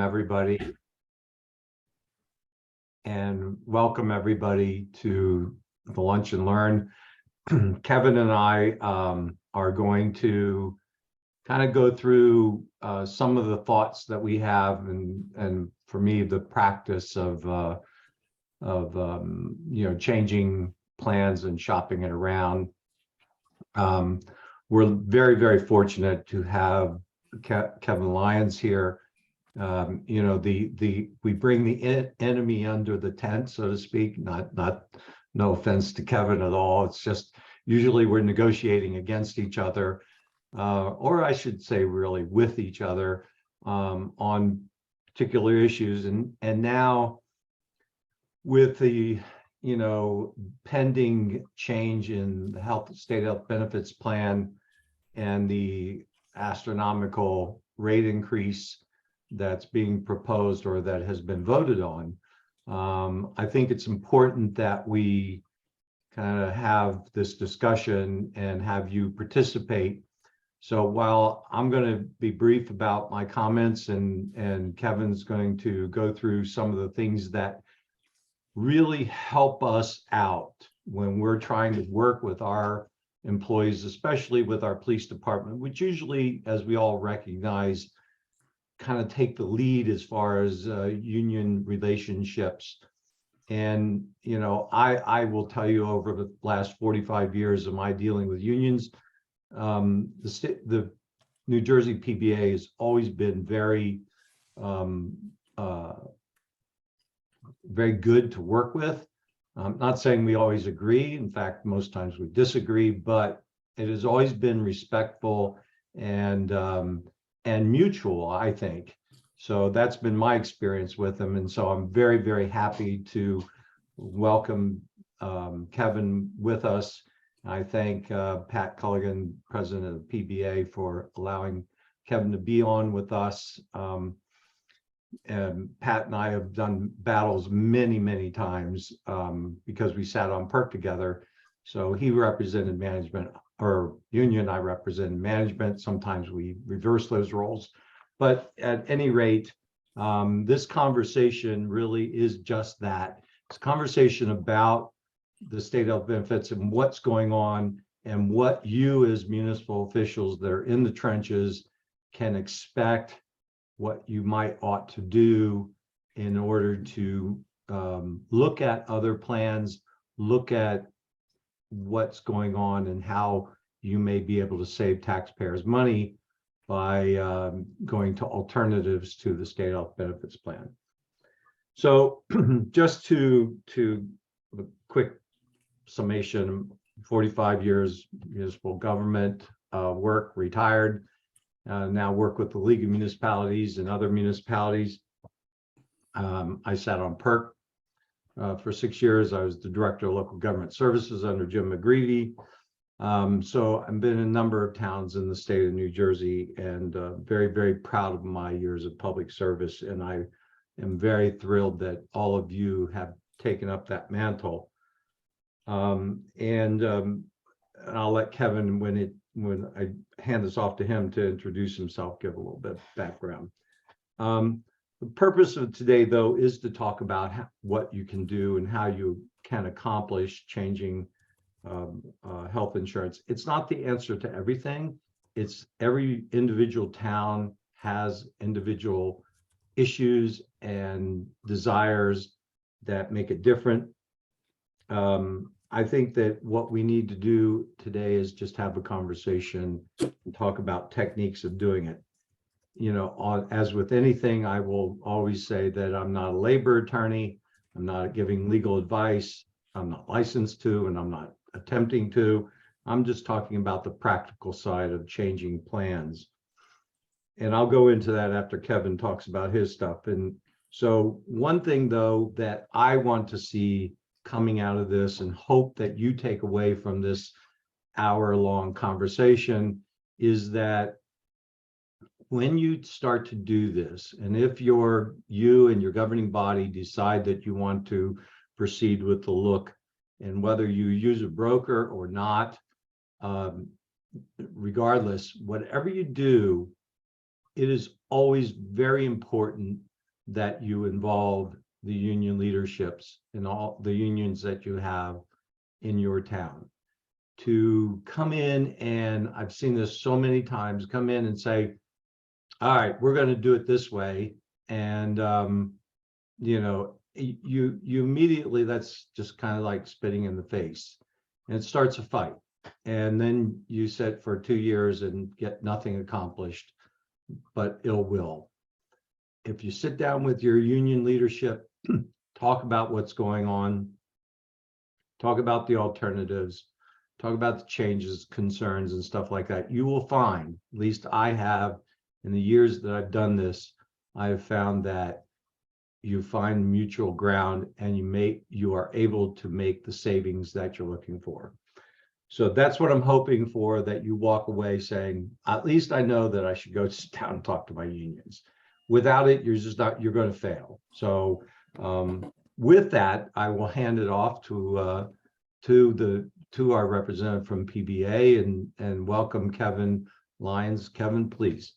Everybody, and welcome everybody to the Lunch and Learn. Kevin and I are going to kind of go through some of the thoughts that we have, and for me, the practice of changing plans and shopping it around. We're very fortunate to have Kevin Lyons here. We bring the enemy under the tent, so to speak. No offense to Kevin at all. It's just usually we're negotiating against each other, or I should say, really with each other on particular issues. And now with the pending change in the state health benefits plan and the astronomical rate increase that's being proposed or that has been voted on, I think it's important that we kind of have this discussion and have you participate. So while I'm going to be brief about my comments, and Kevin's going to go through some of the things that really help us out when we're trying to work with our employees, especially with our police department, which usually, as we all recognize, kind of take the lead as far as union relationships. And I will tell you, over the last 45 years of my dealing with unions, the New Jersey PBA has always been very good to work with. I'm not saying we always agree. In fact, most times we disagree, but it has always been respectful and mutual, I think. So that's been my experience with them. And so I'm very happy to welcome Kevin with us. I thank Pat Culligan, president of the PBA, for allowing Kevin to be on with us. And Pat and I have done battles many times because we sat on PERC together. So he represented management, or union, I represented management. Sometimes we reverse those roles. But at any rate, this conversation really is just that. It's a conversation about the state health benefits and what's going on, and what you as municipal officials that are in the trenches can expect, what you might ought to do in order to look at other plans, look at what's going on, and how you may be able to save taxpayers money by going to alternatives to the state health benefits plan. So just to a quick summation, 45 years municipal government work, retired. Now work with the League of Municipalities and other municipalities. I sat on PERC for 6 years. I was the director of local government services under Jim McGreevy. So I've been in a number of towns in the state of New Jersey, and very proud of my years of public service. And I am very thrilled that all of you have taken up that mantle. And I'll let Kevin, when I hand this off to him to introduce himself, give a little bit of background. The purpose of today, though, is to talk about what you can do and how you can accomplish changing health insurance. It's not the answer to everything. It's every individual town has individual issues and desires that make it different. I think that what we need to do today is just have a conversation and talk about techniques of doing it. As with anything, I will always say that I'm not a labor attorney. I'm not giving legal advice. I'm not licensed to, and I'm not attempting to. I'm just talking about the practical side of changing plans. And I'll go into that after Kevin talks about his stuff. And so one thing, though, that I want to see coming out of this, and hope that you take away from this hour-long conversation, is that when you start to do this, and if you and your governing body decide that you want to proceed with the look, and whether you use a broker or not, regardless, whatever you do, it is always very important that you involve the union leaderships and all the unions that you have in your town to come in, and I've seen this so many times, come in and say, all right, we're going to do it this way. And, you know, you immediately, that's just kind of like spitting in the face, and it starts a fight. And then you sit for 2 years and get nothing accomplished, but ill will. If you sit down with your union leadership, talk about what's going on, talk about the alternatives, talk about the changes, concerns, and stuff like that, you will find, at least I have, in the years that I've done this, I have found that you find mutual ground and you are able to make the savings that you're looking for. So that's what I'm hoping for, that you walk away saying, at least I know that I should go sit down and talk to my unions. Without it, you're just not, you're going to fail. So with that, I will hand it off to our representative from PBA and welcome Kevin Lyons. Kevin, please.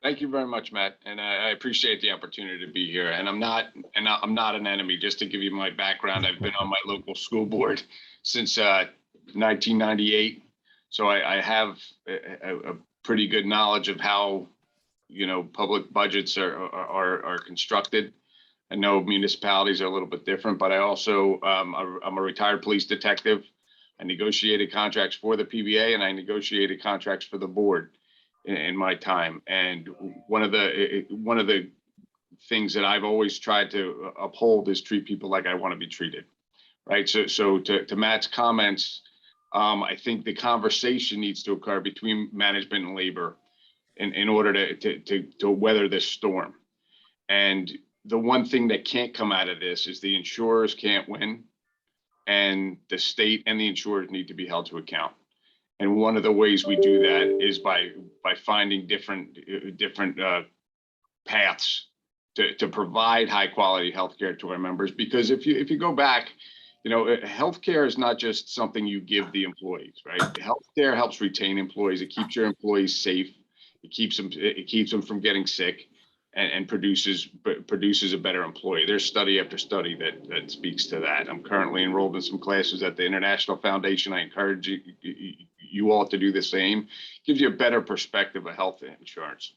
Thank you very much, Matt, and I appreciate the opportunity to be here. And I'm not an enemy. Just to give you my background, I've been on my local school board since 1998, so I have a pretty good knowledge of how, you know, public budgets are constructed. I know municipalities are a little bit different, but I also I'm a retired police detective. I negotiated contracts for the PBA and I negotiated contracts for the board in my time. And one of the things that I've always tried to uphold is treat people like I want to be treated, right? So to Matt's comments, I think the conversation needs to occur between management and labor in order to weather this storm. And the one thing that can't come out of this is the insurers can't win, and the state and the insurers need to be held to account. And one of the ways we do that is by finding different paths to provide high quality healthcare to our members. Because if you go back, you know, healthcare is not just something you give the employees, right? Healthcare helps retain employees. It keeps your employees safe. It keeps them from getting sick, and produces a better employee. There's study after study that speaks to that. I'm currently enrolled in some classes at the International Foundation. I encourage you all to do the same. Gives you a better perspective of health insurance.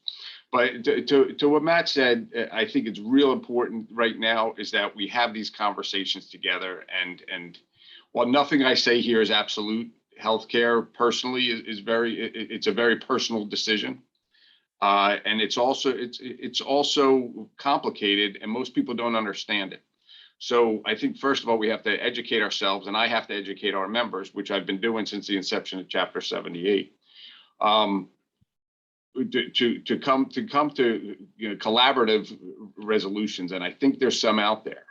But to what Matt said, I think it's real important right now is that we have these conversations together. And while nothing I say here is absolute, healthcare personally it's a very personal decision. And it's also complicated, and most people don't understand it. So I think, first of all, we have to educate ourselves, and I have to educate our members, which I've been doing since the inception of Chapter 78, to come to, you know, collaborative resolutions. And I think there's some out there.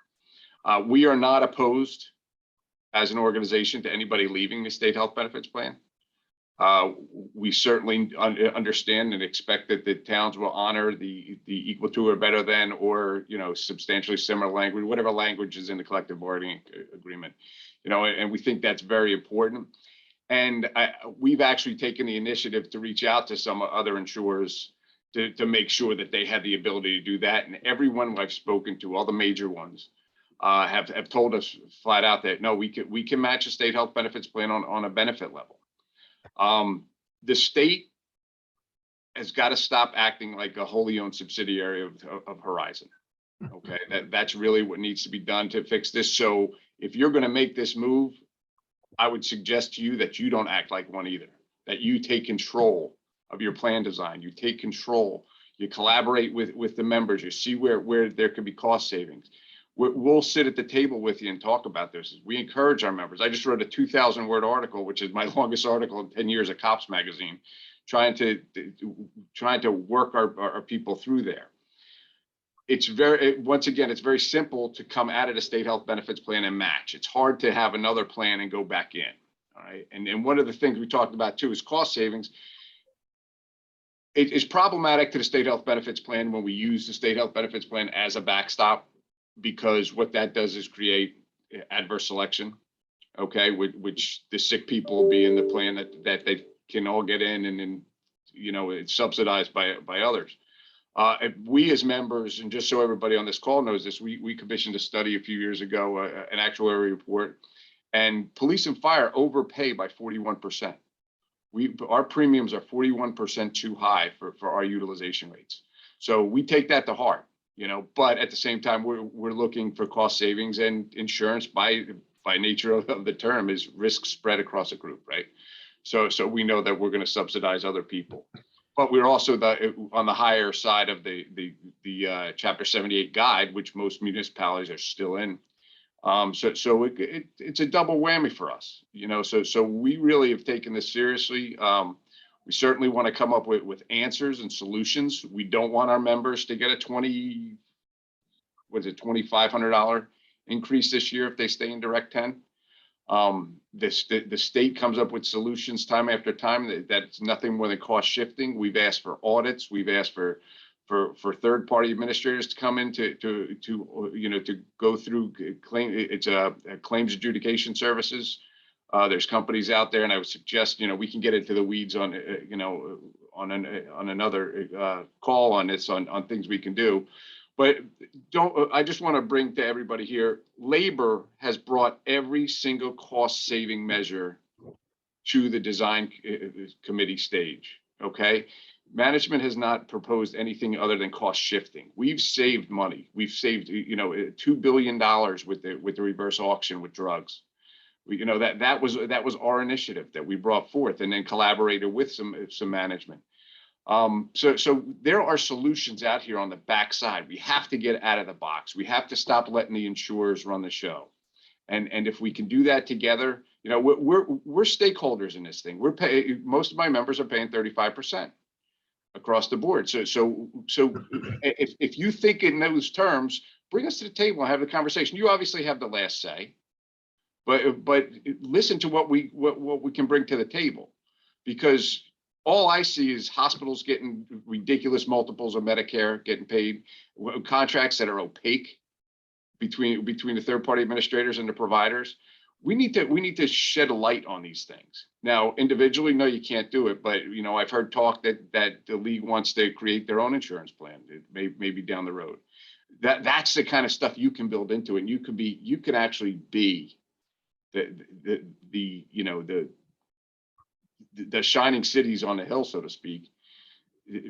We are not opposed as an organization to anybody leaving the state health benefits plan. We certainly understand and expect that the towns will honor the equal to or better than, or, you know, substantially similar language, whatever language is in the collective bargaining agreement, you know, and we think that's very important. And we've actually taken the initiative to reach out to some other insurers to make sure that they had the ability to do that. And everyone I've spoken to, all the major ones, have told us flat out that no, we can match a state health benefits plan on a benefit level. The state has got to stop acting like a wholly owned subsidiary of Horizon. Okay, that's really what needs to be done to fix this. So if you're going to make this move, I would suggest to you that you don't act like one either, that you take control of your plan design, you take control, you collaborate with the members, you see where there could be cost savings. We'll sit at the table with you and talk about this. We encourage our members. I just wrote a 2,000-word article, which is my longest article in 10 years at Cops Magazine, trying to work our people through there. It's once again, it's very simple to come out of the state health benefits plan and match. It's hard to have another plan and go back in. All right. And one of the things we talked about too is cost savings. It is problematic to the state health benefits plan when we use the state health benefits plan as a backstop, because what that does is create adverse selection, okay, which the sick people will be in the plan that they can all get in, and then, you know, it's subsidized by others. And we as members, and just so everybody on this call knows this, we commissioned a study a few years ago, an actuary report, and police and fire overpay by 41%. Our premiums are 41% too high for our utilization rates. So we take that to heart, but at the same time, we're looking for cost savings, and insurance by nature of the term is risk spread across a group, right? So we know that we're going to subsidize other people. But we're also on the higher side of the Chapter 78 guide, which most municipalities are still in. So it's a double whammy for us, So we really have taken this seriously. We certainly want to come up with answers and solutions. We don't want our members to get a $2,500 increase this year if they stay in Direct 10. The state comes up with solutions time after time that's nothing more than cost shifting. We've asked for audits. We've asked for third-party administrators to come in to go through claims adjudication services. There's companies out there, and I would suggest we can get into the weeds on another call on this on things we can do. But I just want to bring to everybody here, labor has brought every single cost saving measure to the design committee stage. Okay. Management has not proposed anything other than cost shifting. We've saved money. We've saved, $2 billion with the reverse auction with drugs. That was our initiative that we brought forth, and then collaborated with some management. So there are solutions out here on the backside. We have to get out of the box. We have to stop letting the insurers run the show. And if we can do that together, we're stakeholders in this thing. Most of my members are paying 35% across the board. So if you think in those terms, bring us to the table and have the conversation. You obviously have the last say, but listen to what we can bring to the table, because all I see is hospitals getting ridiculous multiples of Medicare getting paid, contracts that are opaque between the third-party administrators and the providers. We need to shed a light on these things. Now, individually, no, you can't do it. But I've heard talk that the league wants to create their own insurance plan, maybe down the road. That's the kind of stuff you can build into it. And you can actually be the shining cities on the hill, so to speak,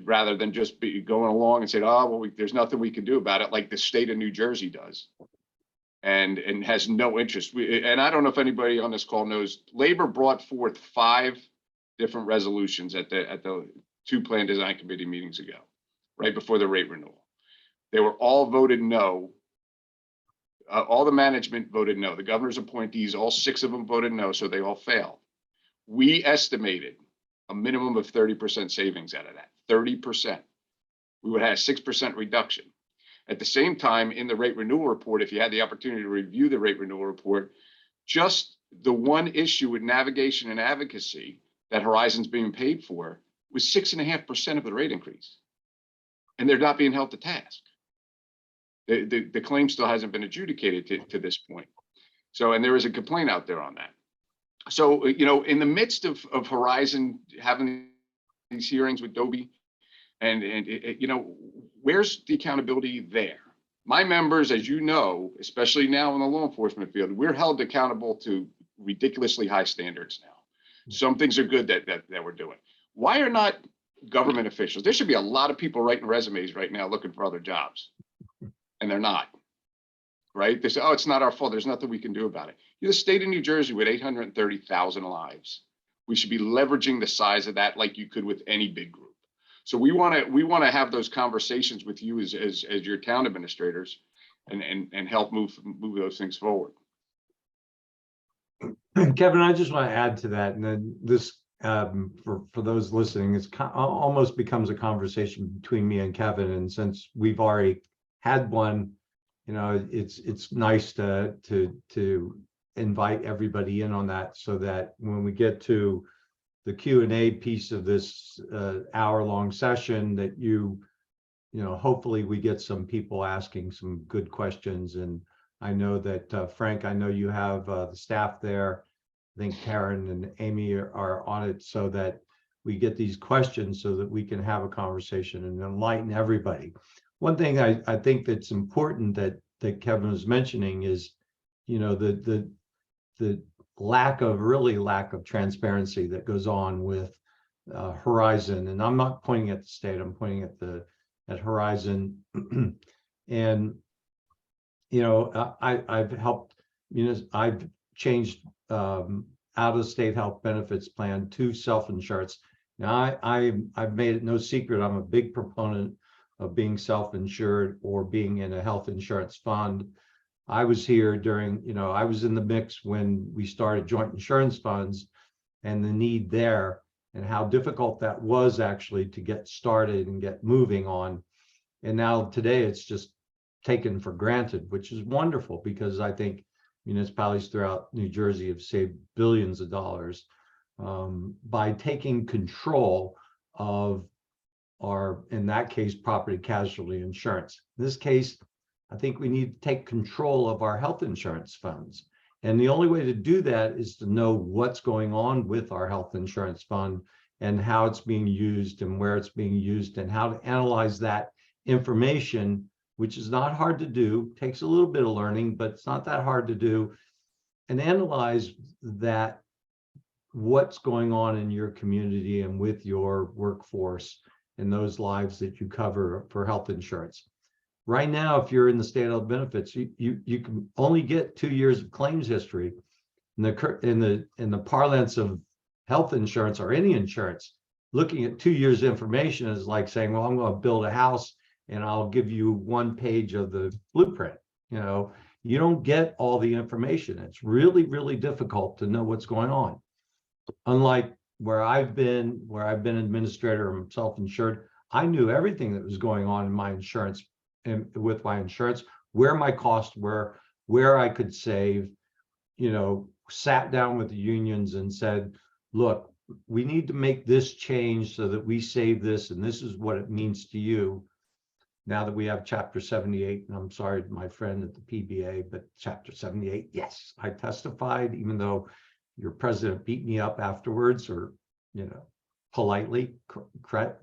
rather than just be going along and saying, oh, well, there's nothing we can do about it, like the state of New Jersey does, and has no interest. And I don't know if anybody on this call knows, labor brought forth 5 different resolutions at the 2 plan design committee meetings ago, right before the rate renewal. They were all voted no. All the management voted no. The governor's appointees, all 6 of them voted no, so they all failed. We estimated a minimum of 30% savings out of that, 30%. We would have a 6% reduction. At the same time, in the rate renewal report, if you had the opportunity to review the rate renewal report, just the one issue with navigation and advocacy that Horizon's being paid for was 6.5% of the rate increase. And they're not being held to task. The claim still hasn't been adjudicated to this point. So, and there is a complaint out there on that. So, in the midst of Horizon having these hearings with Dobie, and where's the accountability there? My members, as you know, especially now in the law enforcement field, we're held accountable to ridiculously high standards now. Some things are good that we're doing. Why are not government officials? There should be a lot of people writing resumes right now looking for other jobs, and they're not. Right? They say, oh, it's not our fault. There's nothing we can do about it. You're the state of New Jersey with 830,000 lives. We should be leveraging the size of that like you could with any big group. So we want to have those conversations with you as your town administrators, and help move those things forward. Kevin, I just want to add to that, and then this for those listening, it's almost becomes a conversation between me and Kevin, and since we've already had one, it's nice to invite everybody in on that, so that when we get to the Q&A piece of this hour-long session, that hopefully we get some people asking some good questions. And I know that Frank, I know you have the staff there. I think Karen and Amy are on it, so that we get these questions so that we can have a conversation and enlighten everybody. One thing I think that's important that Kevin was mentioning is, you know, the lack of transparency that goes on with Horizon. And I'm not pointing at the state, I'm pointing at Horizon. And, you know, I've helped, you know, I've changed out-of-state health benefits plan to self-insurance. Now, I've made it no secret, I'm a big proponent of being self-insured or being in a health insurance fund. I was here during, you know, I was in the mix when we started joint insurance funds and the need there and how difficult that was actually to get started and get moving on. And now today it's just taken for granted, which is wonderful because I think municipalities throughout New Jersey have saved billions of dollars by taking control of our, in that case, property casualty insurance. In this case, I think we need to take control of our health insurance funds. And the only way to do that is to know what's going on with our health insurance fund and how it's being used and where it's being used and how to analyze that information, which is not hard to do, takes a little bit of learning, but it's not that hard to do, and analyze that what's going on in your community and with your workforce and those lives that you cover for health insurance. Right now, if you're in the state health benefits, you can only get 2 years of claims history. In the parlance of health insurance or any insurance, looking at 2 years information is like saying, well, I'm going to build a house and I'll give you 1 page of the blueprint. You know, you don't get all the information. It's really, really difficult to know what's going on. Unlike where I've been administrator, I'm self-insured, I knew everything that was going on in my insurance and with my insurance, where my costs were, where I could save, you know, sat down with the unions and said, look, we need to make this change so that we save this, and this is what it means to you. Now that we have Chapter 78, and I'm sorry to my friend at the PBA, but Chapter 78, yes, I testified, even though your president beat me up afterwards, or, you know, politely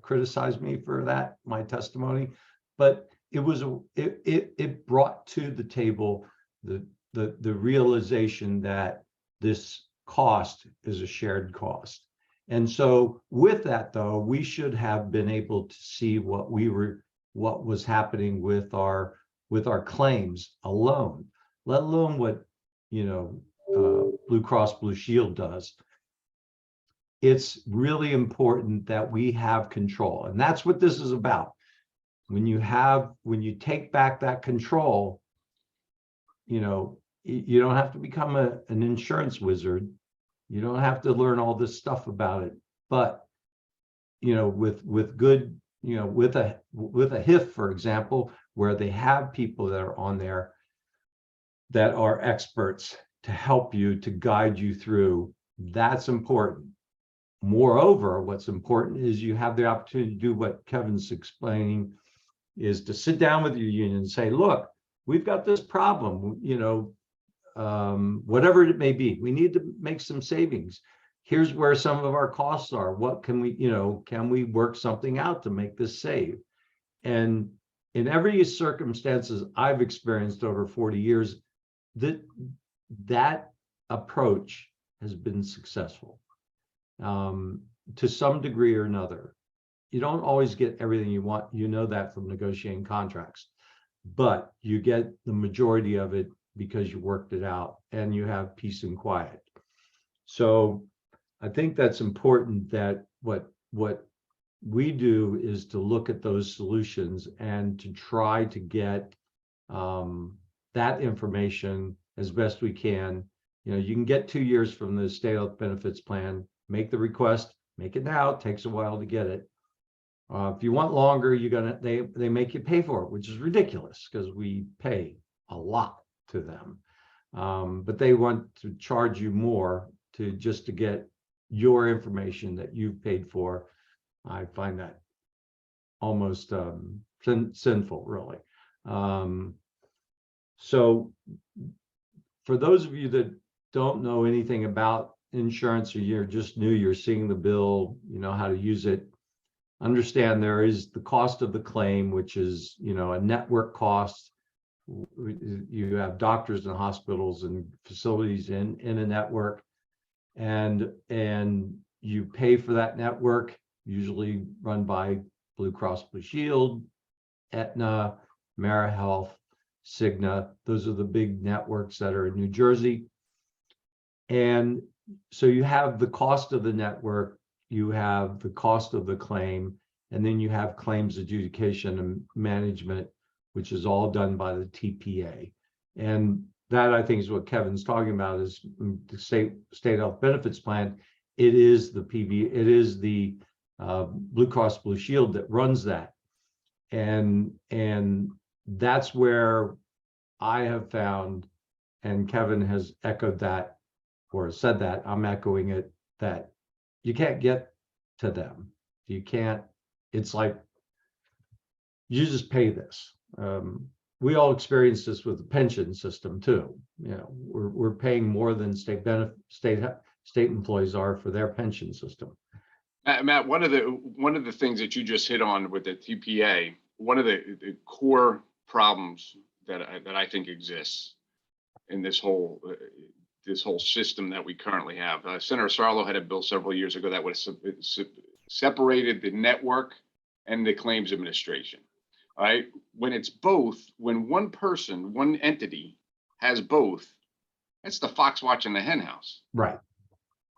criticized me for that, my testimony. But it was it brought to the table the realization that this cost is a shared cost. And so with that, though, we should have been able to see what was happening with our claims alone, let alone what, you know, Blue Cross Blue Shield does. It's really important that we have control, and that's what this is about. When you take back that control, you know, you don't have to become an insurance wizard. You don't have to learn all this stuff about it, but, you know, with good, you know, with a HIF, for example, where they have people that are on there that are experts to help you, to guide you through, that's important. Moreover, what's important is you have the opportunity to do what Kevin's explaining, is to sit down with your union and say, look, we've got this problem, you know, whatever it may be, we need to make some savings. Here's where some of our costs are. What can we, you know, can we work something out to make this save? And in every circumstances I've experienced over 40 years, that approach has been successful to some degree or another. You don't always get everything you want. You know that from negotiating contracts, but you get the majority of it because you worked it out and you have peace and quiet. So I think that's important, that what we do is to look at those solutions and to try to get that information as best we can. You know, you can get 2 years from the state health benefits plan, make the request, make it now. It takes a while to get it. If you want longer, they make you pay for it, which is ridiculous because we pay a lot to them. But they want to charge you more to get your information that you've paid for. I find that almost sinful, really. So for those of you that don't know anything about insurance or you're just new, you're seeing the bill, you know how to use it, understand there is the cost of the claim, which is, you know, a network cost. You have doctors and hospitals and facilities in a network, and you pay for that network, usually run by Blue Cross Blue Shield, Aetna, AmeriHealth, Cigna. Those are the big networks that are in New Jersey. And so you have the cost of the network, you have the cost of the claim, and then you have claims adjudication and management, which is all done by the TPA. And that, I think, is what Kevin's talking about, is the state health benefits plan. It is the it is the Blue Cross Blue Shield that runs that. And that's where I have found, and Kevin has echoed that or said that, I'm echoing it, that you can't get to them. You can't, it's like, you just pay this. We all experience this with the pension system too. You know, we're paying more than state employees are for their pension system. Matt, one of the things that you just hit on with the TPA, one of the core problems that I think exists in this whole system that we currently have. Senator Sarlo had a bill several years ago that would have separated the network and the claims administration. All right, when it's both, when one person, one entity has both, that's the fox watching the hen house. Right.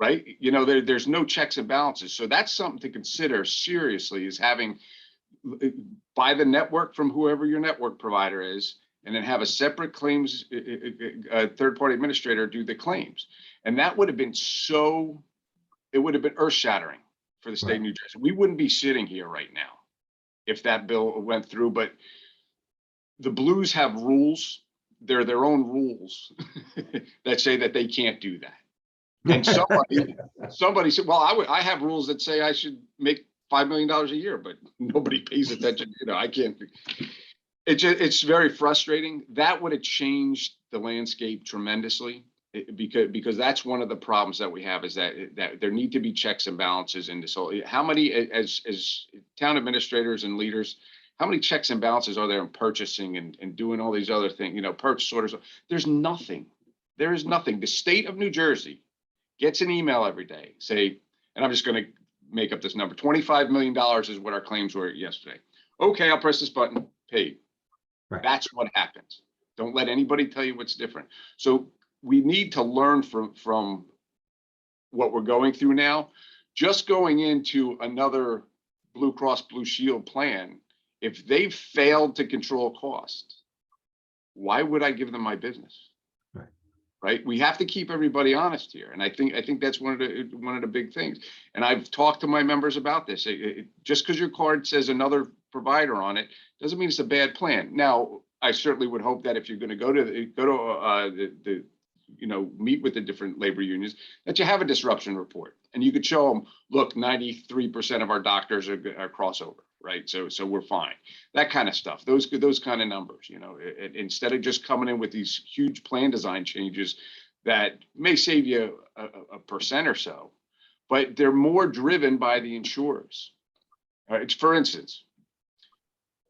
Right. You know, there's no checks and balances. So that's something to consider seriously, is having, buy the network from whoever your network provider is, and then have a separate claims third-party administrator do the claims. And that would have been it would have been earth-shattering for the state of New Jersey. We wouldn't be sitting here right now if that bill went through. But the Blues have rules. They're their own rules that say that they can't do that. And somebody said, well, I have rules that say I should make $5 million a year, but nobody pays attention. You know, I can't. It's very frustrating. That would have changed the landscape tremendously, because that's one of the problems that we have, is that there need to be checks and balances in this whole. How many, as town administrators and leaders, how many checks and balances are there in purchasing and doing all these other things? You know, purchase orders. There's nothing. There is nothing. The state of New Jersey gets an email every day, say, and I'm just going to make up this number, $25 million is what our claims were yesterday. Okay, I'll press this button, paid. Right. That's what happens. Don't let anybody tell you what's different. So we need to learn from what we're going through now. Just going into another Blue Cross Blue Shield plan, if they failed to control cost, why would I give them my business? Right. We have to keep everybody honest here. And I think that's one of the big things. And I've talked to my members about this. Just because your card says another provider on it doesn't mean it's a bad plan. Now, I certainly would hope that if you're going to go to meet with the different labor unions, that you have a disruption report, and you could show them, look, 93% of our doctors are crossover. Right. So we're fine. That kind of stuff, those kind of numbers, you know, instead of just coming in with these huge plan design changes that may save you a percent or so, but they're more driven by the insurers. For instance,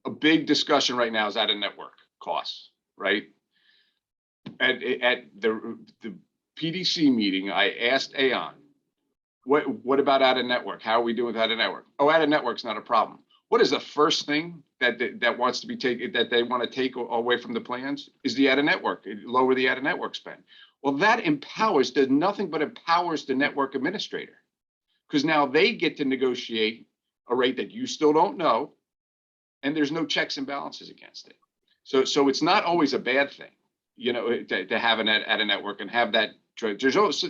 a big discussion right now is out-of-network costs. Right. At the PDC meeting, I asked Aon, what about out-of-network? How are we doing with out-of-network? Oh, out-of-network's not a problem. What is the first thing that wants to be taken, that they want to take away from the plans, is the out-of-network, lower the out-of-network spend. Well, that does nothing but empowers the network administrator, because now they get to negotiate a rate that you still don't know, and there's no checks and balances against it. So it's not always a bad thing, you know, to have an out-of-network and have that. There's also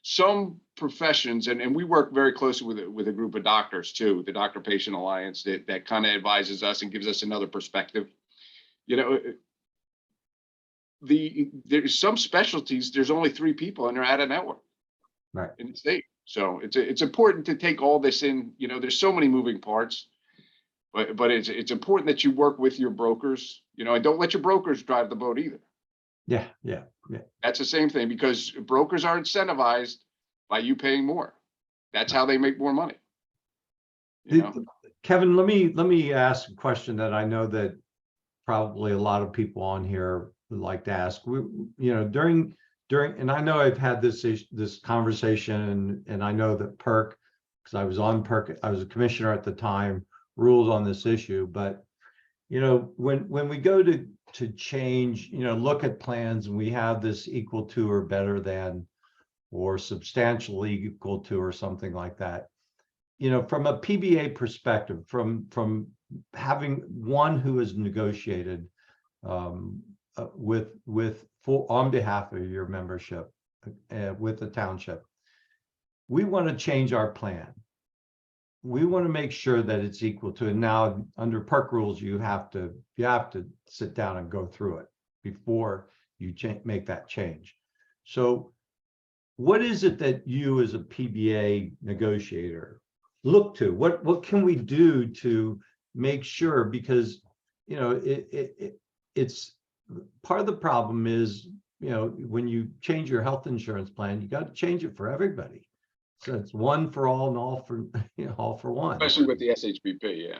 some professions, and we work very closely with a group of doctors too, the Doctor Patient Alliance, that kind of advises us and gives us another perspective. You know, there's some specialties, there's only 3 people and they're out of network in the state. So it's important to take all this in. You know, there's so many moving parts, but it's important that you work with your brokers, you know, and don't let your brokers drive the boat either. Yeah. That's the same thing, because brokers are incentivized by you paying more. That's how they make more money. You know? Kevin, let me ask a question that I know that probably a lot of people on here would like to ask. During, and I know I've had this conversation, and I know that PERC, because I was on PERC, I was a commissioner at the time, ruled on this issue. But when we go to change, look at plans, and we have this equal to or better than, or substantially equal to, or something like that. From a PBA perspective, from having one who has negotiated on behalf of your membership with the township, we want to change our plan. We want to make sure that it's equal to, and now under PERC rules, you have to sit down and go through it before you make that change. So what is it that you as a PBA negotiator look to? What can we do to make sure? Because it's part of the problem is, when you change your health insurance plan, you got to change it for everybody. So it's one for all and all for all for one. Especially with the SHBP, yeah.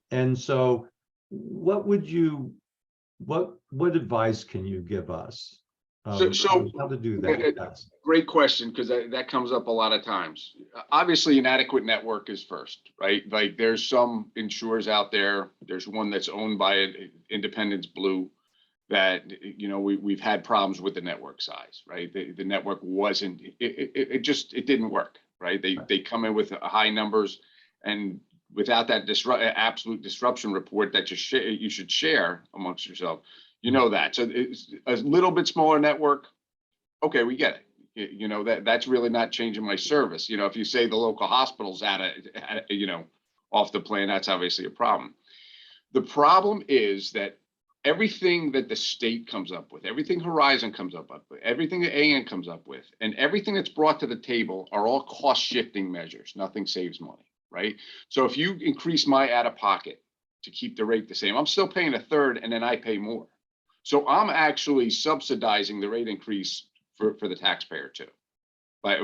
And so what advice can you give us? So How to do that? Great question, because that comes up a lot of times. Obviously, an adequate network is first, right? Like, there's some insurers out there. There's one that's owned by Independence Blue that we've had problems with the network size, right? The network wasn't. It didn't work, right? They come in with high numbers, and without that absolute disruption report that you should share amongst yourself. That. So it's a little bit smaller network. Okay, we get it. That's really not changing my service. If you say the local hospital's off the plan, that's obviously a problem. The problem is that everything that the state comes up with, everything Horizon comes up with, everything that AN comes up with, and everything that's brought to the table are all cost shifting measures. Nothing saves money, right? So if you increase my out of pocket to keep the rate the same, I'm still paying a third, and then I pay more. So I'm actually subsidizing the rate increase for the taxpayer too, by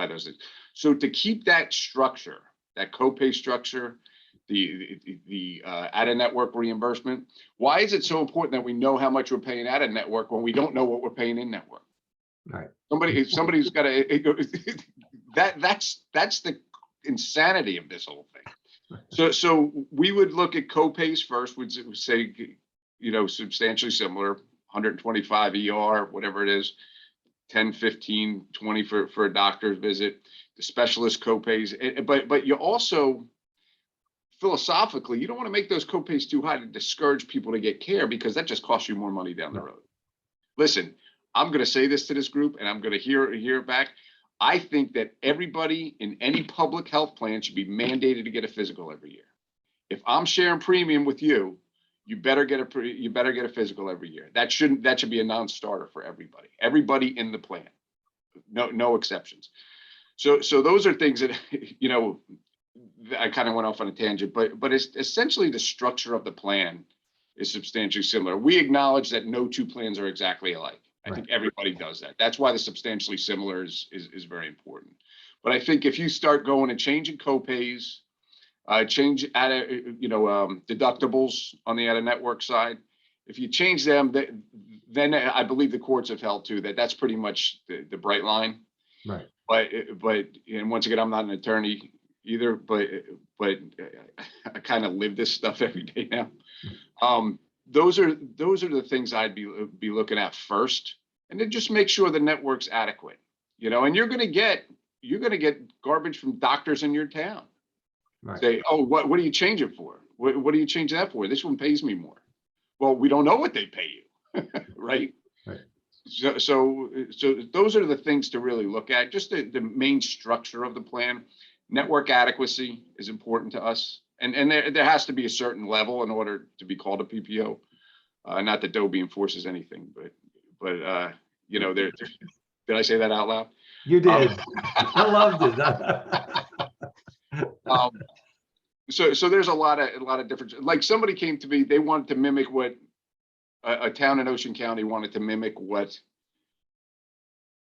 those things. So to keep that structure, that copay structure, the out-of-network reimbursement, why is it so important that we know how much we're paying out-of-network when we don't know what we're paying in-network? Right. Somebody's got to. That's the insanity of this whole thing. So we would look at copays first. Would say, substantially similar, 125 ER, whatever it is, 10, 15, 20 for a doctor's visit, the specialist copays. But you also, philosophically, you don't want to make those copays too high to discourage people to get care, because that just costs you more money down the road. Listen, I'm going to say this to this group, and I'm going to hear it back. I think that everybody in any public health plan should be mandated to get a physical every year. If I'm sharing premium with you, you better get a physical every year. That should be a non-starter for everybody. Everybody in the plan, no exceptions. So those are things that I kind of went off on a tangent, but it's essentially the structure of the plan is substantially similar. We acknowledge that no two plans are exactly alike. I think everybody does that. That's why the substantially similar is very important. But I think if you start going and changing copays, change deductibles on the out-of-network side, if you change them, then I believe the courts have held too that that's pretty much the bright line. Right. But and once again, I'm not an attorney either, but I kind of live this stuff every day now. Those are the things I'd be looking at first, and then just make sure the network's adequate. And you're gonna get garbage from doctors in your town. Right. Say, oh, what do you change it for? What do you change that for? This one pays me more. Well, we don't know what they pay you, right? Right. So those are the things to really look at. Just the main structure of the plan. Network adequacy is important to us, and there has to be a certain level in order to be called a PPO. Not that Dobie enforces anything, but did I say that out loud? You did. I loved it. So there's a lot of different. Like, somebody came to me, they wanted to mimic what a town in Ocean County wanted to mimic what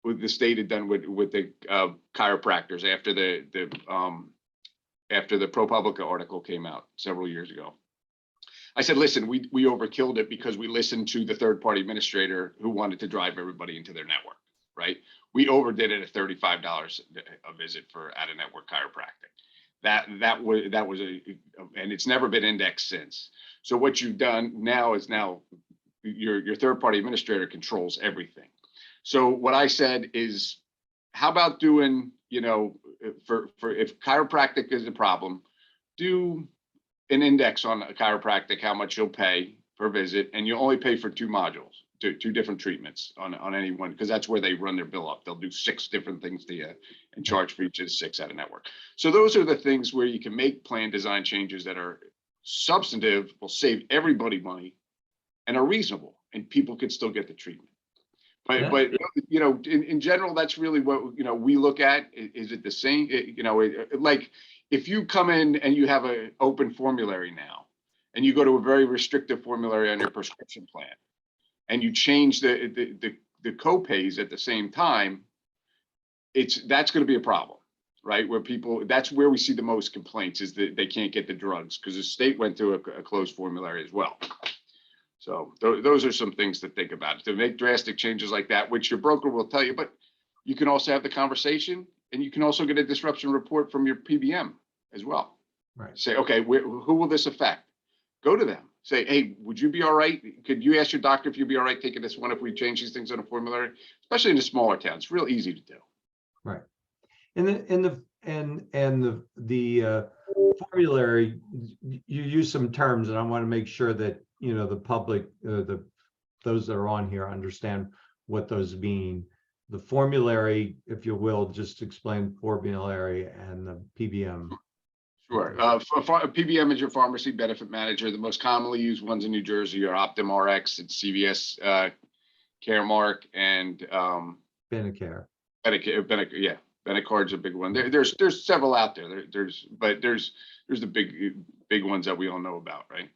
the state had done with the chiropractors after the ProPublica article came out several years ago. I said, listen, we overkilled it because we listened to the third-party administrator who wanted to drive everybody into their network, right? We overdid it at $35 a visit for out-of-network chiropractic. That was and it's never been indexed since. So what you've done now is your third-party administrator controls everything. So what I said is, how about doing, for if chiropractic is a problem, do an index on a chiropractic, how much you'll pay per visit, and you only pay for 2 modules, two different treatments on any one, because that's where they run their bill up. They'll do 6 different things to you and charge for each of the 6 out of network. So those are the things where you can make plan design changes that are substantive, will save everybody money, and are reasonable, and people could still get the treatment. But in general, that's really what we look at. Is it the same? Like if you come in and you have an open formulary now, and you go to a very restrictive formulary on your prescription plan, and you change the co-pays at the same time, that's going to be a problem, right? That's where we see the most complaints, is that they can't get the drugs because the state went through a closed formulary as well. So those are some things to think about, to make drastic changes like that, which your broker will tell you, but you can also have the conversation, and you can also get a disruption report from your PBM as well. Right. Say, okay, who will this affect? Go to them. Say, hey, would you be all right? Could you ask your doctor if you'd be all right taking this one if we change these things on a formulary, especially in the smaller towns? It's real easy to do. Right. The formulary, you use some terms, and I want to make sure that the public, those that are on here, understand what those mean. The formulary, if you will, just explain formulary and the PBM. Sure. PBM is your pharmacy benefit manager. The most commonly used ones in New Jersey are Optum RX, and CVS, Caremark, and Benecare. Yeah, Benecard's a big one. There's several out there. There's the big ones that we all know about, right?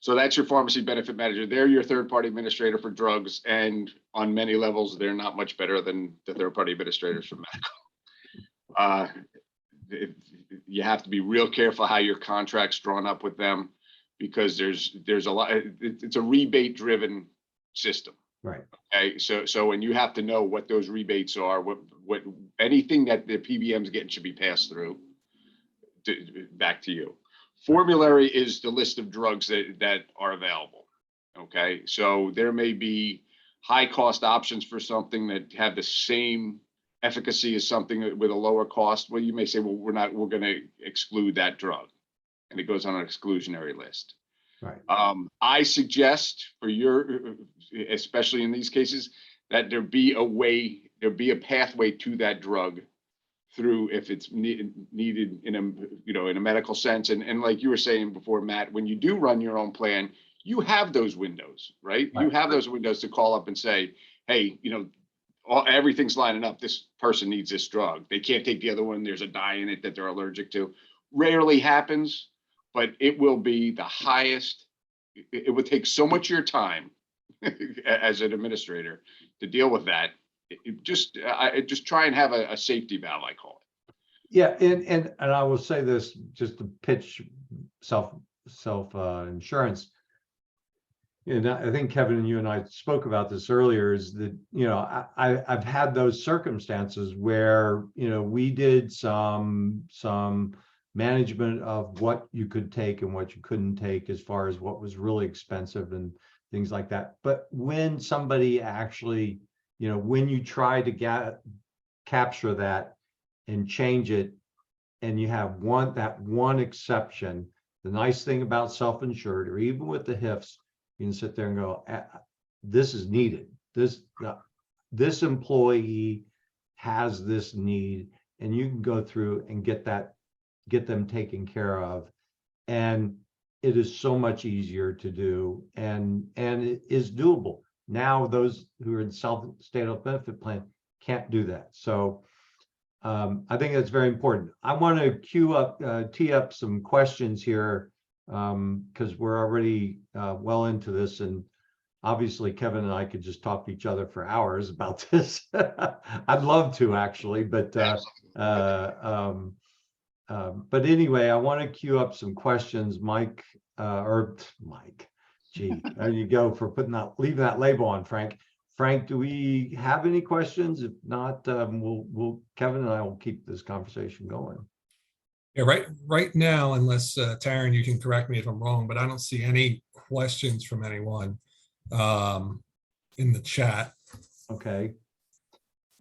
So that's your pharmacy benefit manager. They're your third-party administrator for drugs, and on many levels, they're not much better than the third-party administrators for medical. You have to be real careful how your contract's drawn up with them, because there's a lot. It's a rebate-driven system. Right. Okay. So when you have to know what those rebates are, what anything that the PBM's getting should be passed through back to you. Formulary is the list of drugs that are available. Okay. So there may be high cost options for something that have the same efficacy as something with a lower cost. Well, you may say, well, we're going to exclude that drug, and it goes on an exclusionary list. Right. I suggest especially in these cases, that there be a pathway to that drug through, if it's needed in a medical sense. And like you were saying before, Matt, when you do run your own plan, you have those windows, right? You have those windows to call up and say, hey, everything's lining up. This person needs this drug. They can't take the other one. There's a dye in it that they're allergic to. Rarely happens, but it will be the highest. It would take so much of your time as an administrator to deal with that. Just try and have a safety valve, I call it. Yeah, and I will say this, just to pitch self insurance. And I think Kevin and you and I spoke about this earlier, is that I've had those circumstances where we did some management of what you could take and what you couldn't take, as far as what was really expensive and things like that. But when somebody actually, when you try to capture that and change it, and you have that one exception, the nice thing about self-insured, or even with the HIFs, you can sit there and go, this is needed. This employee has this need, and you can go through and get them taken care of. And it is so much easier to do, and it is doable. Now those who are in state health benefit plan can't do that. So I think that's very important. I want to tee up some questions here, because we're already well into this. And obviously Kevin and I could just talk to each other for hours about this. I'd love to actually, but but anyway, I want to queue up some questions, Mike, gee, there you go for leaving that label on Frank. Frank, do we have any questions? If not, Kevin and I will keep this conversation going. Yeah, right now, unless Taryn, you can correct me if I'm wrong, but I don't see any questions from anyone in the chat. Okay.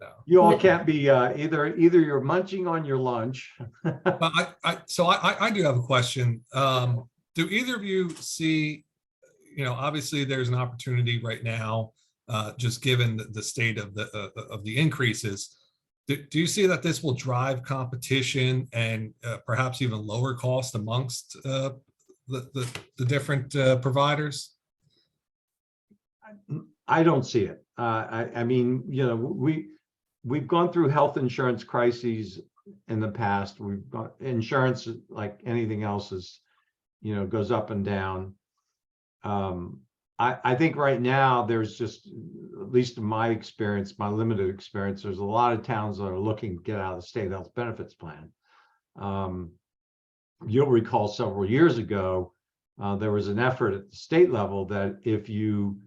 No. You all can't be either you're munching on your lunch. But I do have a question. Do either of you see, obviously there's an opportunity right now, just given the state of the increases. Do you see that this will drive competition and perhaps even lower cost amongst the different providers? I don't see it. I mean, we've gone through health insurance crises in the past. We've got insurance, like anything else, is, goes up and down. I think right now there's just, at least in my experience, my limited experience, there's a lot of towns that are looking to get out of the state health benefits plan. You'll recall several years ago, there was an effort at the state level that if you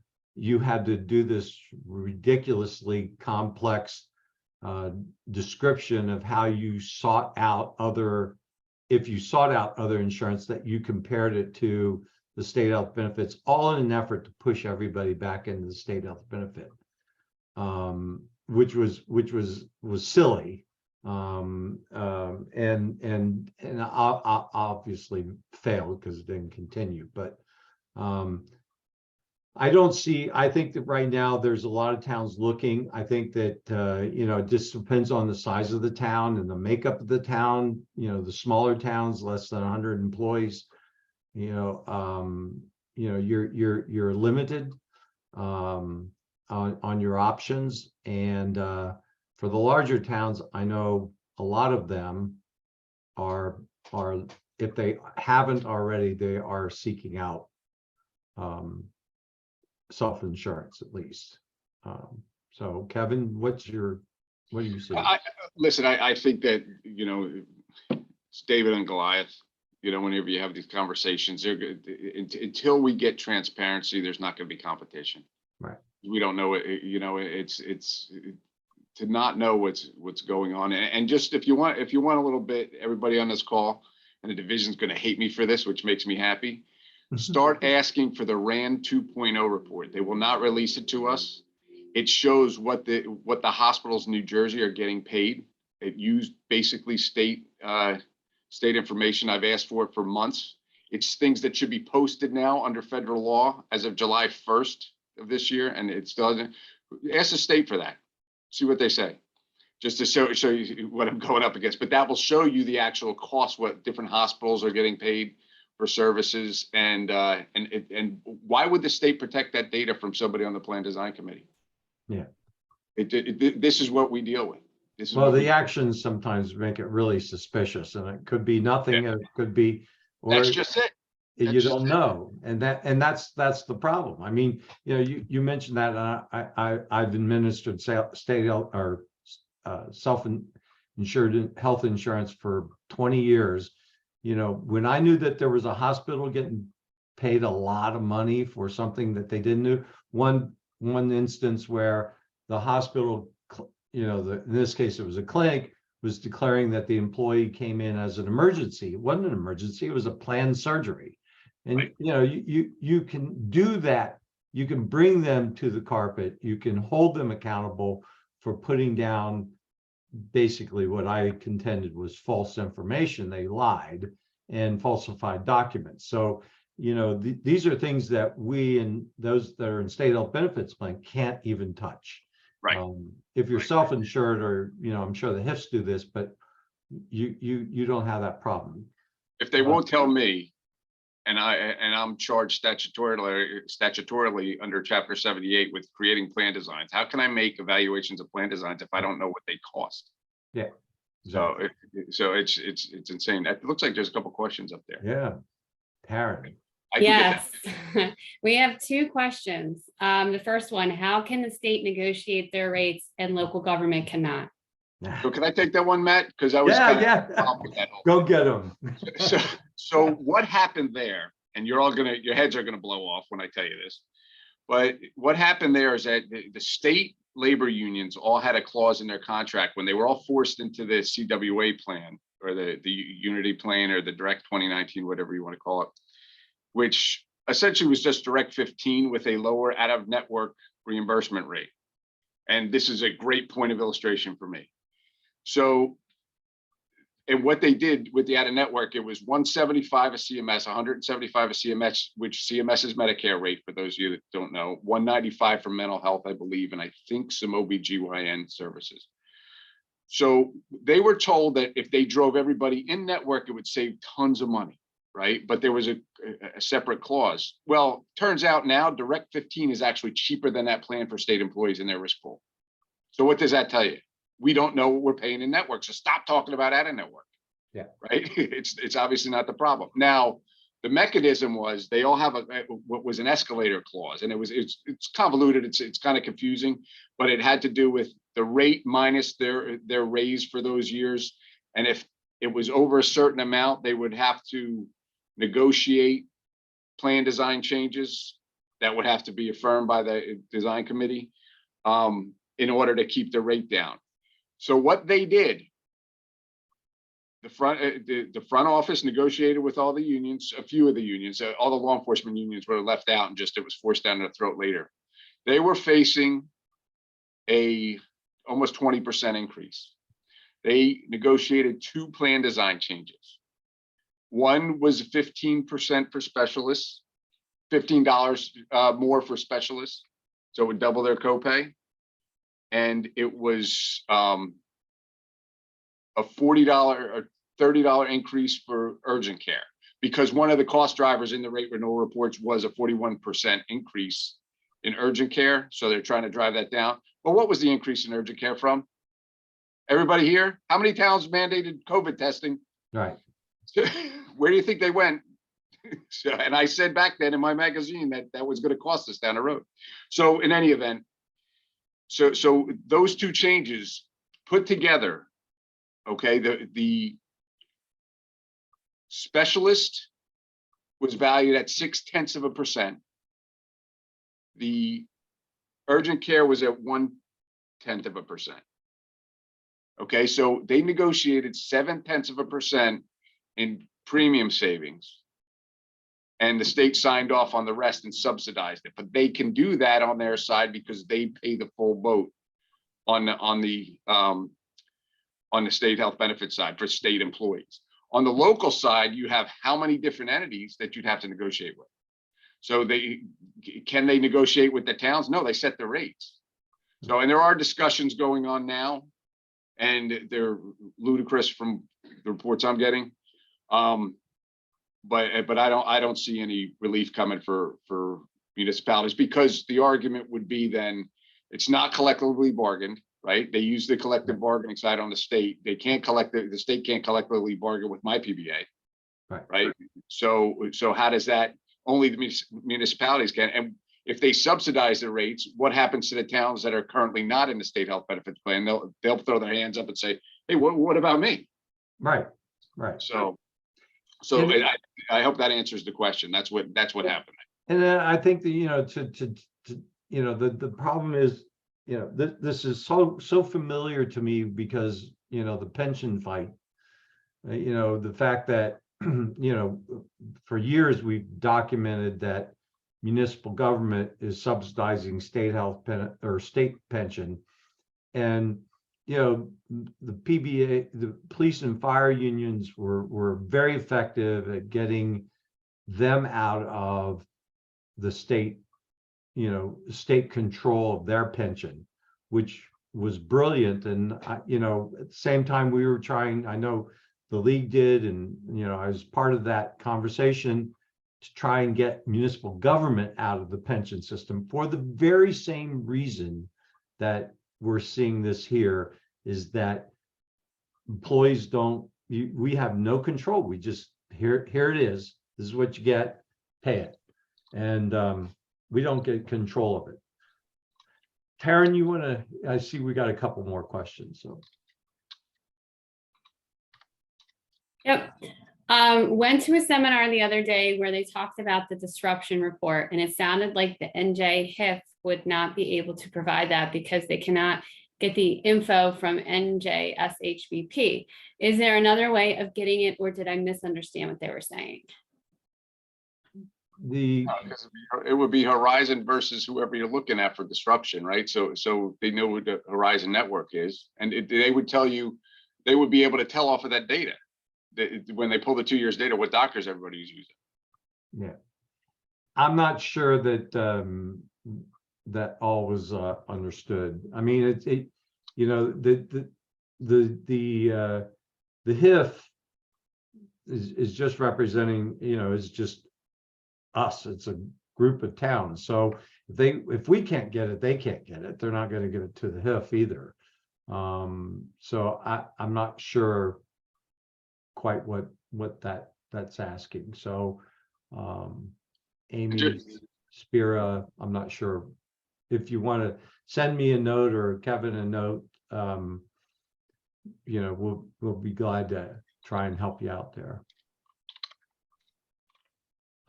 had to do this ridiculously complex description of how you sought out other insurance, that you compared it to the state health benefits, all in an effort to push everybody back into the state health benefit, which was silly, and obviously failed because it didn't continue. But I think that right now there's a lot of towns looking. I think that it just depends on the size of the town and the makeup of the town. The smaller towns, less than 100 employees, you're limited on your options. And for the larger towns, I know a lot of them are if they haven't already, they are seeking out self-insurance at least. So Kevin, what do you see? Listen, I think that, it's David and Goliath. Whenever you have these conversations, until we get transparency, there's not going to be competition. Right. We don't know it. It's to not know what's going on. And just if you want a little bit, everybody on this call, and the division's going to hate me for this, which makes me happy. Start asking for the RAND 2.0 report. They will not release it to us. It shows what the hospitals in New Jersey are getting paid. It used basically state information. I've asked for it for months. It's things that should be posted now under federal law as of July 1st of this year, and it still doesn't. Ask the state for that. See what they say, just to show you what I'm going up against. But that will show you the actual cost, what different hospitals are getting paid for services, and why would the state protect that data from somebody on the plan design committee? Yeah, this is what we deal with. Well, the actions sometimes make it really suspicious, and it could be nothing. Yeah. It could be, or that's just it. You don't know, and that's the problem. I mean, you mentioned that I've administered state health or self-insured health insurance for 20 years. When I knew that there was a hospital getting paid a lot of money for something that they didn't do, one instance where the hospital, in this case it was a clinic, was declaring that the employee came in as an emergency. It wasn't an emergency, it was a planned surgery. And right. You can do that. You can bring them to the carpet. You can hold them accountable for putting down basically what I contended was false information. They lied and falsified documents. So, these are things that we and those that are in state health benefits plan can't even touch. Right. If you're self-insured, or I'm sure the HIFs do this, but you don't have that problem. If they won't tell me, and I'm charged statutorily under Chapter 78 with creating plan designs, how can I make evaluations of plan designs if I don't know what they cost? Yeah. Exactly. So it's insane. It looks like there's a couple questions up there. Yeah. Taryn. I can get that. Yes, we have two questions. The first one, how can the state negotiate their rates and local government cannot? So can I take that one, Matt? Because I was Yeah, kind of yeah. involved with that whole Go thing. get them. So what happened there, and your heads are gonna blow off when I tell you this. But what happened there is that the state labor unions all had a clause in their contract when they were all forced into the CWA plan or the Unity plan or the Direct 2019, whatever you want to call it, which essentially was just Direct 15 with a lower out-of-network reimbursement rate. And this is a great point of illustration for me. So, and what they did with the out-of-network, it was 175 a CMS, 175 a CMS, which CMS is Medicare rate for those of you that don't know, 195 for mental health, I believe, and I think some OBGYN services. So they were told that if they drove everybody in network, it would save tons of money, right? But there was a separate clause. Well, turns out now Direct 15 is actually cheaper than that plan for state employees in their risk pool. So what does that tell you? We don't know what we're paying in network. So stop talking about out of network. Yeah. Right. It's obviously not the problem. Now, the mechanism was they all have what was an escalator clause, and it's convoluted. It's kind of confusing, but it had to do with the rate minus their raise for those years. And if it was over a certain amount, they would have to negotiate plan design changes that would have to be affirmed by the design committee in order to keep the rate down. So what they did, the front office negotiated with all the unions, a few of the unions, all the law enforcement unions were left out and just it was forced down their throat later. They were facing a almost 20% increase. They negotiated two plan design changes. One was 15% for specialists, $15 more for specialists, so it would double their copay. And it was a $40 or $30 increase for urgent care, because one of the cost drivers in the rate renewal reports was a 41% increase in urgent care. So they're trying to drive that down. But what was the increase in urgent care from? Everybody here? How many towns mandated COVID testing? Right. Where do you think they went? So, and I said back then in my magazine that was going to cost us down the road. So in any event, so those two changes put together, okay, the specialist was valued at 0.6%. The urgent care was at 0.1%. Okay, so they negotiated 0.7% in premium savings, and the state signed off on the rest and subsidized it. But they can do that on their side because they pay the full boat on the state health benefit side for state employees. On the local side, you have how many different entities that you'd have to negotiate with. So can they negotiate with the towns? No, they set the rates. So, and there are discussions going on now, and they're ludicrous from the reports I'm getting. But I don't see any relief coming for municipalities, because the argument would be then it's not collectively bargained, right? They use the collective bargaining side on the state. They can't the state can't collectively bargain with my PBA, right? So how does that? Only the municipalities can. And if they subsidize the rates, what happens to the towns that are currently not in the state health benefits plan? They'll throw their hands up and say, hey, what about me? Right. So I hope that answers the question. That's what happened. And I think that, the problem is, this is so familiar to me because, the pension fight, the fact that, for years we've documented that municipal government is subsidizing state health or state pension. And, the PBA, the police and fire unions were very effective at getting them out of the state, state control of their pension, which was brilliant. And, at the same time we were trying, I know the league did, and, I was part of that conversation to try and get municipal government out of the pension system for the very same reason that we're seeing this here, is that employees we have no control. We just, here it is. This is what you get. pay it. And we don't get control of it. Taryn, you want to, I see we got a couple more questions, so. Yep. Went to a seminar the other day where they talked about the disruption report, and it sounded like the NJHIF would not be able to provide that because they cannot get the info from NJ SHBP. Is there another way of getting it, or did I misunderstand what they were saying? Because it would be Horizon versus whoever you're looking at for disruption, right? So they know what the Horizon network is, and they would tell you, they would be able to tell off of that data. When they pull the 2 years data, what doctors everybody's using. Yeah, I'm not sure that that all was understood. I mean, you know, the HIF is just representing, you know, is just us. It's a group of towns. So if we can't get it, they can't get it. They're not going to get it to the HIF either. So I'm not sure quite what that's asking. So Amy, Spira, I'm not sure if you want to send me a note or Kevin a note. You know, we'll be glad to try and help you out there.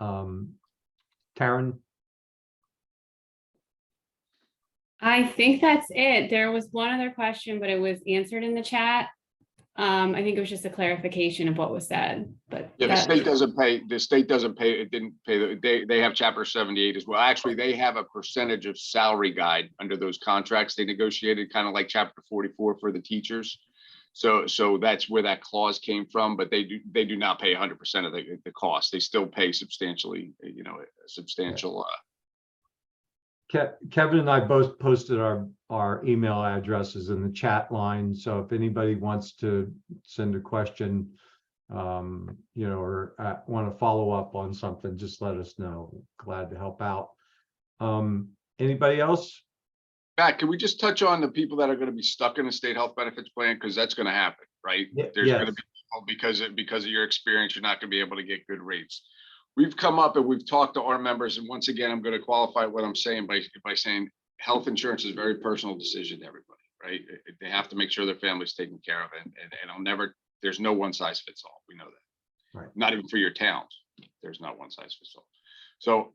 Taryn? I think that's it. There was one other question, but it was answered in the chat. I think it was just a clarification of what was said, but Yeah, the state doesn't pay. The state doesn't pay. It didn't pay. They have Chapter 78 as well. Actually, they have a percentage of salary guide under those contracts they negotiated, kind of like Chapter 44 for the teachers. So that's where that clause came from. But they do not pay 100% of the cost. They still pay substantially. You know, a substantial. Kevin and I both posted our email addresses in the chat line. So if anybody wants to send a question, you know, or want to follow up on something, just let us know. Glad to help out. Anybody else? Matt, can we just touch on the people that are going to be stuck in the state health benefits plan? Because that's going to happen, right? There's going to be people because of your experience, you're not going to be able to get good rates. We've come up and we've talked to our members, and once again, I'm going to qualify what I'm saying by saying health insurance is a very personal decision to everybody, right? They have to make sure their family's taken care of, and there's no one size fits all. We know that, right? Not even for your towns, there's not one size fits all. So,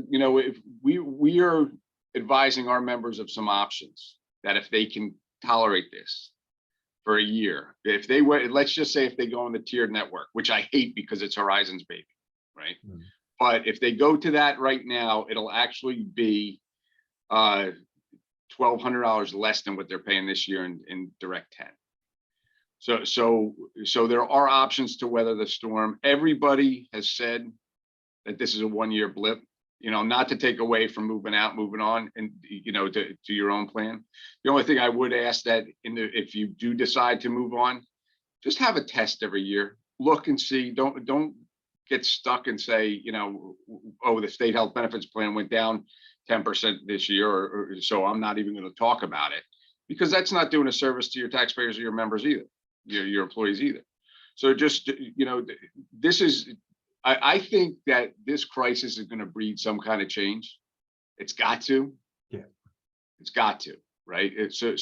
you know, if we are advising our members of some options that if they can tolerate this for a year, if they were, let's just say if they go on the tiered network, which I hate because it's Horizon's baby. Right. But if they go to that right now, it'll actually be $1,200 less than what they're paying this year in Direct 10. So there are options to weather the storm. Everybody has said that this is a 1-year blip, you know, not to take away from moving on, and, you know, to your own plan. The only thing I would ask that if you do decide to move on, just have a test every year. Look and see. Don't get stuck and say, you know, oh, the state health benefits plan went down 10% this year, or so I'm not even going to talk about it, because that's not doing a service to your taxpayers or your members either, your employees either. So just, you know, this is, I think that this crisis is going to breed some kind of change. It's got to. Yeah. It's got to, right? So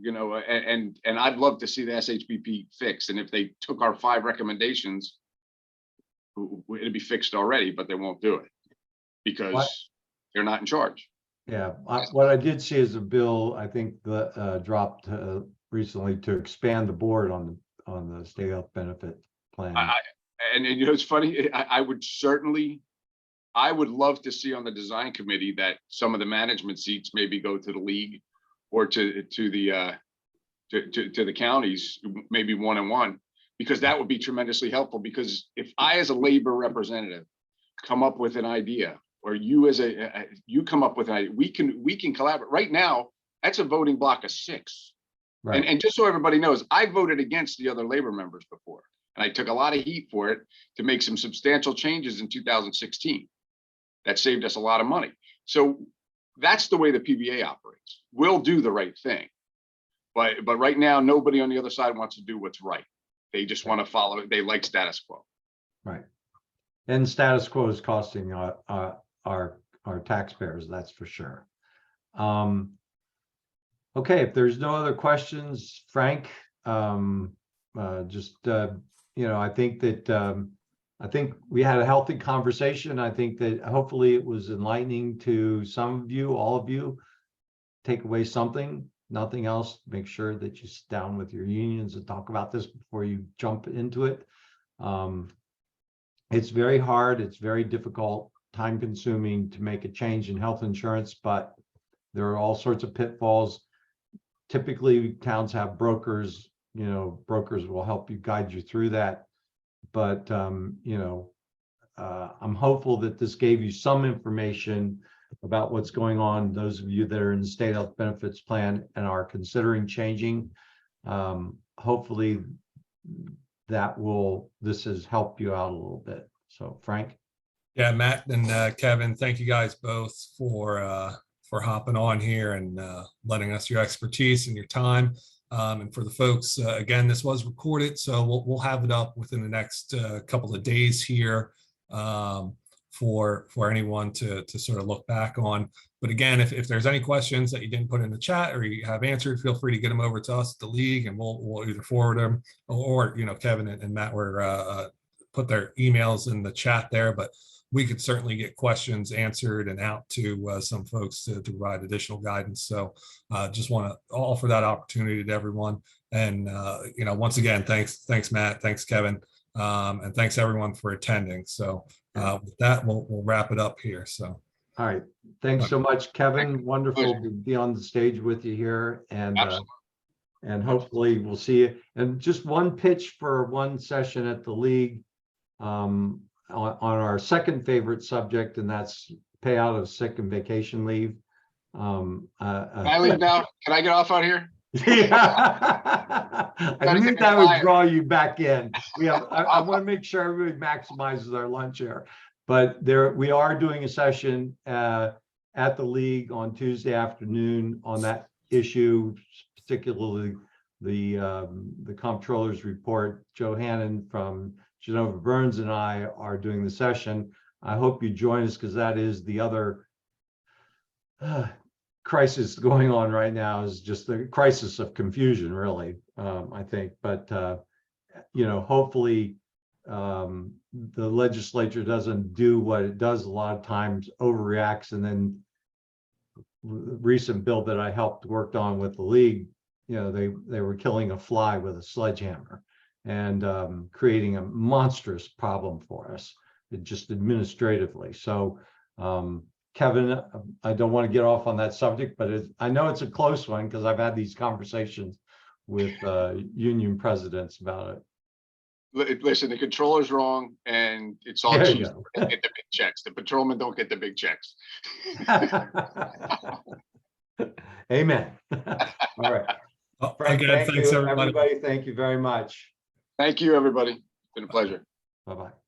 you know, and I'd love to see the SHBP fixed. And if they took our 5 recommendations, it'd be fixed already, but they won't do it because they're not in charge. Yeah, what I did see is a bill, I think that dropped recently to expand the board on the state health benefit plan. And you know, it's funny. I would love to see on the design committee that some of the management seats maybe go to the league or to the counties, maybe 1-on-1. Because that would be tremendously helpful. Because if I, as a labor representative, come up with an idea, or you as you come up with an idea, we can collaborate. Right now, that's a voting block of 6. Right. And just so everybody knows, I voted against the other labor members before, and I took a lot of heat for it to make some substantial changes in 2016. That saved us a lot of money. So that's the way the PBA operates. We'll do the right thing, but right now, nobody on the other side wants to do what's right. They just want to follow it. They like status quo. Right. And status quo is costing our taxpayers, that's for sure. Okay, if there's no other questions, Frank, just I think that I think we had a healthy conversation. I think that hopefully it was enlightening to some of you, all of you. Take away something, nothing else. Make sure that you sit down with your unions and talk about this before you jump into it. It's very hard, it's very difficult, time consuming to make a change in health insurance, but there are all sorts of pitfalls. Typically, towns have brokers, brokers will help you, guide you through that. But, I'm hopeful that this gave you some information about what's going on. Those of you that are in the state health benefits plan and are considering changing, hopefully this has helped you out a little bit. So, Frank. Yeah, Matt and Kevin, thank you guys both for hopping on here and letting us your expertise and your time. And for the folks, again, this was recorded, so we'll have it up within the next couple of days here for anyone to sort of look back on. But again, if there's any questions that you didn't put in the chat or you have answered, feel free to get them over to us at the league, and we'll either forward them or Kevin and Matt were put their emails in the chat there, but we could certainly get questions answered and out to some folks to provide additional guidance. So just want to offer that opportunity to everyone. And, once again, thanks, Matt, thanks, Kevin, and thanks everyone for attending. So with that, we'll wrap it up here. So. All right. Thanks so much, Kevin. Wonderful to be on the stage with you here. And hopefully we'll see you. And just one pitch for one session at the league. On our second favorite subject, and that's payout of sick and vacation leave. Can I leave now? Can I get off out here? Yeah. I knew that would draw you back in. I want to make sure everybody maximizes our lunch here. But we are doing a session at the league on Tuesday afternoon on that issue, particularly the comptroller's report. Joe Hannon from Genova Burns and I are doing the session. I hope you join us, because that is the other crisis going on right now, is just the crisis of confusion, really, I think. But, hopefully the legislature doesn't do what it does a lot of times, overreacts. And then the recent bill that I helped worked on with the league, they were killing a fly with a sledgehammer and creating a monstrous problem for us, just administratively. So, Kevin, I don't want to get off on that subject, but I know it's a close one, because I've had these conversations with union presidents about it. Listen, the controller's wrong, and it's all cheap. They get the big checks. The patrolmen don't get the big checks. Amen. All right. Frank, Again, thanks everybody. Everybody, thank you very much. Thank you, everybody. It's been a pleasure. Bye-bye.